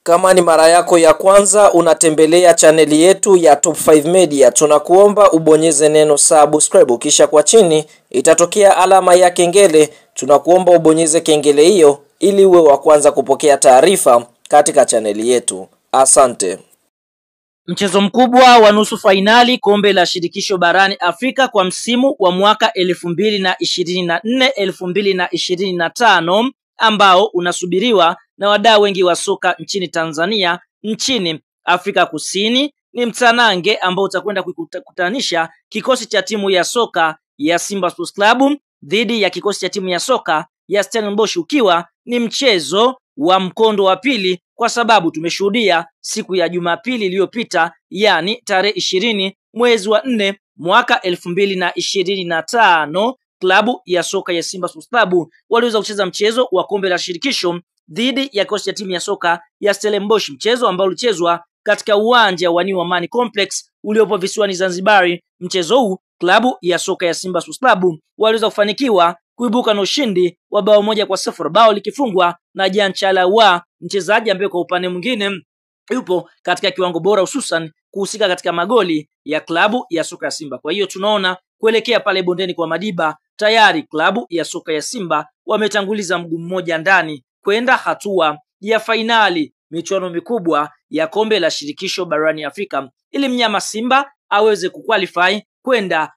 Kama ni mara yako ya kwanza unatembelea chaneli yetu ya Top 5 Media, tunakuomba ubonyeze neno subscribe, kisha kwa chini itatokea alama ya kengele. Tunakuomba ubonyeze kengele hiyo ili uwe wa kwanza kupokea taarifa katika chaneli yetu. Asante. Mchezo mkubwa wa nusu fainali kombe la shirikisho barani Afrika kwa msimu wa mwaka 2024-2025 ambao unasubiriwa na wadau wengi wa soka nchini Tanzania, nchini Afrika Kusini, ni mtanange ambao utakwenda kukutanisha kikosi cha timu ya soka ya Simba Sports Club dhidi ya kikosi cha timu ya soka ya Stellenbosch, ukiwa ni mchezo wa mkondo wa pili, kwa sababu tumeshuhudia siku ya Jumapili iliyopita, yani tarehe 20 mwezi wa 4 mwaka 2025, klabu ya soka ya Simba Sports Club waliweza kucheza mchezo wa kombe la shirikisho dhidi ya kikosi cha timu ya soka ya Stellenbosch, mchezo ambao ulichezwa katika uwanja wa New Amani Complex uliopo visiwani Zanzibar. Mchezo huu klabu ya soka ya Simba Sports Club waliweza kufanikiwa kuibuka na ushindi wa bao 1-0, bao likifungwa na Jean Chalawa, mchezaji ambaye kwa upande mwingine yupo katika kiwango bora, hususan kuhusika katika magoli ya klabu ya soka ya Simba. Kwa hiyo tunaona kuelekea pale bondeni kwa Madiba, tayari klabu ya soka ya Simba wametanguliza mguu mmoja ndani kwenda hatua ya fainali michuano mikubwa ya kombe la shirikisho barani Afrika, ili mnyama Simba aweze kuqualify kwenda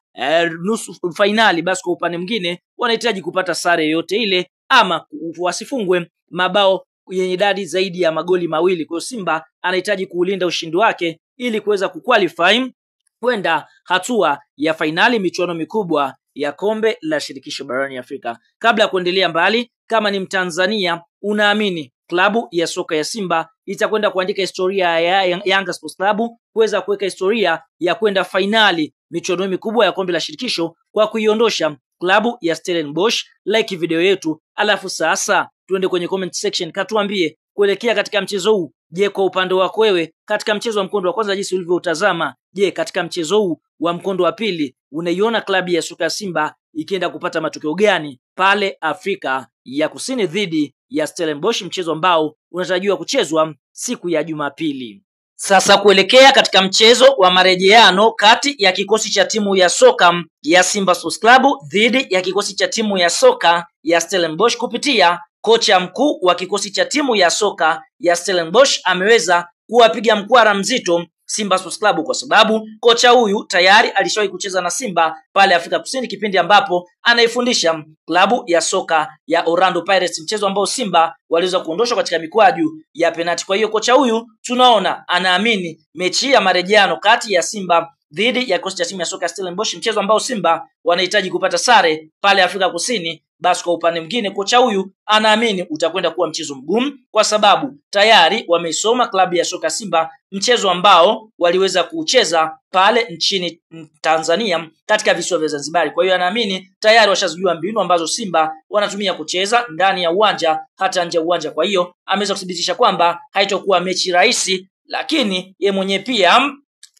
nusu fainali. Basi kwa upande mwingine wanahitaji kupata sare yote ile ama wasifungwe mabao yenye idadi zaidi ya magoli mawili. Kwa Simba anahitaji kuulinda ushindi wake ili kuweza kuqualify kwenda hatua ya fainali michuano mikubwa ya kombe la shirikisho barani Afrika. Kabla ya kuendelea mbali, kama ni Mtanzania unaamini klabu ya soka ya Simba itakwenda kuandika historia ya Yanga Sports Club kuweza kuweka historia ya kwenda fainali michuano mikubwa ya kombe la shirikisho kwa kuiondosha klabu ya Stellenbosch, like video yetu, alafu sasa tuende kwenye comment section, katuambie kuelekea katika mchezo huu. Je, kwa upande wako wewe katika mchezo wa mkondo wa kwanza jinsi ulivyoutazama, je, katika mchezo huu wa mkondo wa pili unaiona klabu ya soka ya Simba ikienda kupata matokeo gani pale Afrika ya Kusini dhidi ya Stellenbosch, mchezo ambao unatarajiwa kuchezwa siku ya Jumapili? Sasa kuelekea katika mchezo wa marejeano kati ya kikosi cha timu ya soka ya Simba Sports Club dhidi ya kikosi cha timu ya soka ya Stellenbosch, kupitia kocha mkuu wa kikosi cha timu ya soka ya Stellenbosch ameweza kuwapiga mkwara mzito Simba Sports Club, kwa sababu kocha huyu tayari alishawahi kucheza na Simba pale Afrika Kusini kipindi ambapo anaifundisha klabu ya soka ya Orlando Pirates, mchezo ambao Simba waliweza kuondoshwa katika mikwaju ya penalti. Kwa hiyo kocha huyu tunaona anaamini mechi ya marejeano kati ya Simba dhidi ya kikosi cha timu ya soka ya Stellenbosch, mchezo ambao Simba wanahitaji kupata sare pale Afrika Kusini, basi kwa upande mwingine kocha huyu anaamini utakwenda kuwa mchezo mgumu, kwa sababu tayari wameisoma klabu ya soka Simba, mchezo ambao waliweza kucheza pale nchini Tanzania katika visiwa vya Zanzibar. Kwa hiyo anaamini tayari washazijua mbinu ambazo Simba wanatumia kucheza ndani ya uwanja hata nje ya uwanja. Kwa hiyo ameweza kuthibitisha kwamba haitakuwa mechi rahisi, lakini ye mwenyewe pia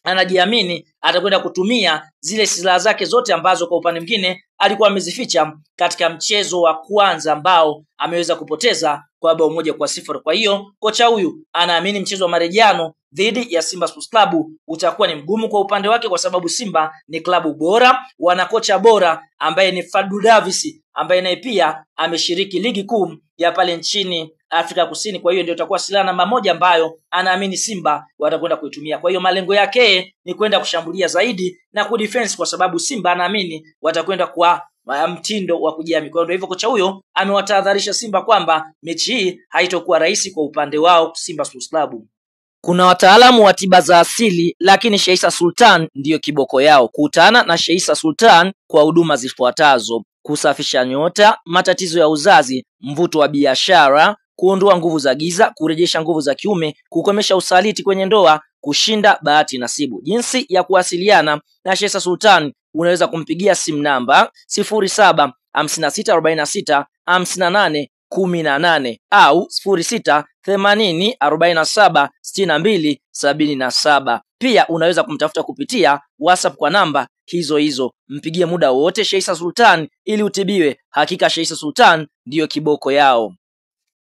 anajiamini atakwenda kutumia zile silaha zake zote ambazo kwa upande mwingine alikuwa amezificha katika mchezo wa kwanza ambao ameweza kupoteza kwa bao 1-0. Kwa hiyo kocha huyu anaamini mchezo wa marejeano dhidi ya Simba Sports Club utakuwa ni mgumu kwa upande wake, kwa sababu Simba ni klabu bora, wana kocha bora ambaye ni Fadlu Davis, ambaye naye pia ameshiriki ligi kuu ya pale nchini Afrika Kusini. Kwa hiyo ndio itakuwa silaha namba moja ambayo anaamini Simba watakwenda kuitumia. Kwa hiyo malengo yake ni kwenda kushambulia zaidi na kudefense, kwa sababu Simba anaamini watakwenda kwa mtindo wa kujiamini. Kwa hivyo kocha huyo amewatahadharisha Simba kwamba mechi hii haitakuwa rahisi kwa upande wao Simba Sports Club. Kuna wataalamu wa tiba za asili, lakini Sheikh Issa Sultan ndiyo kiboko yao. Kutana na Sheikh Issa Sultan kwa huduma zifuatazo: kusafisha nyota, matatizo ya uzazi, mvuto wa biashara, kuondoa nguvu za giza, kurejesha nguvu za kiume, kukomesha usaliti kwenye ndoa, kushinda bahati nasibu. Jinsi ya kuwasiliana na Sheikh Issa Sultan, unaweza kumpigia simu namba 0756465818 au 0680476277. Pia unaweza kumtafuta kupitia WhatsApp kwa namba hizo hizo. Mpigie muda wote Sheikh Issa Sultan ili utibiwe. Hakika Sheikh Issa Sultan ndiyo kiboko yao.